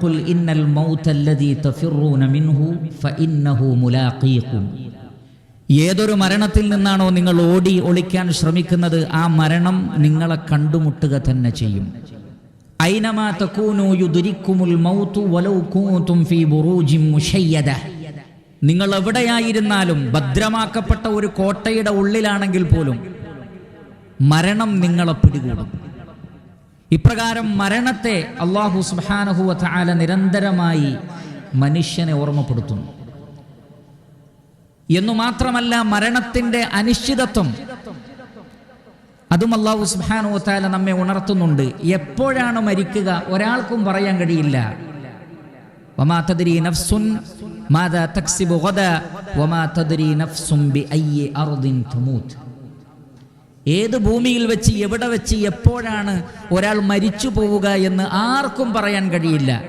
ഖുൽ ഇന്നൽ മൗതല്ലദീ തഫിറൂന മിൻഹു ഫഇന്നഹു മുലാഖീകും. ഏതൊരു മരണത്തിൽ നിന്നാണോ നിങ്ങൾ ഓടി ഒളിക്കാൻ ശ്രമിക്കുന്നത്, ആ മരണം നിങ്ങളെ കണ്ടുമുട്ടുക തന്നെ ചെയ്യും. ഐനമാ തകൂനൂ യുദ്രിക്കുമുൽ മൗതു വലൗ കുൻതും ഫീ ബുറൂജിൻ മുശയ്യദ. നിങ്ങൾ എവിടെയായിരുന്നാലും, ഭദ്രമാക്കപ്പെട്ട ഒരു കോട്ടയുടെ ഉള്ളിലാണെങ്കിൽ പോലും മരണം നിങ്ങളെ പിടികൂടും. ഇപ്രകാരം മരണത്തെ അല്ലാഹു സുബ്ഹാനഹു വ തആല നിരന്തരമായി മനുഷ്യനെ ഓർമ്മപ്പെടുത്തുന്നു. എന്നു മാത്രമല്ല, മരണത്തിന്റെ അനിശ്ചിതത്വം അതും അല്ലാഹു സുബ്ഹാനഹു വ തആല നമ്മെ ഉണർത്തുന്നുണ്ട്. എപ്പോഴാണ് മരിക്കുക ഒരാൾക്കും പറയാൻ കഴിയില്ല. വമാ തദ്രി നഫ്സുൻ മാദാ തക്സിബു ഗദാ വമാ തദ്രി നഫ്സുൻ ബിഅയ്യി അർദിൻ തമൂത്ത്. ഏത് ഭൂമിയിൽ വെച്ച്, എവിടെ വെച്ച്, എപ്പോഴാണ് ഒരാൾ മരിച്ചു പോവുക എന്ന് ആർക്കും പറയാൻ കഴിയില്ല.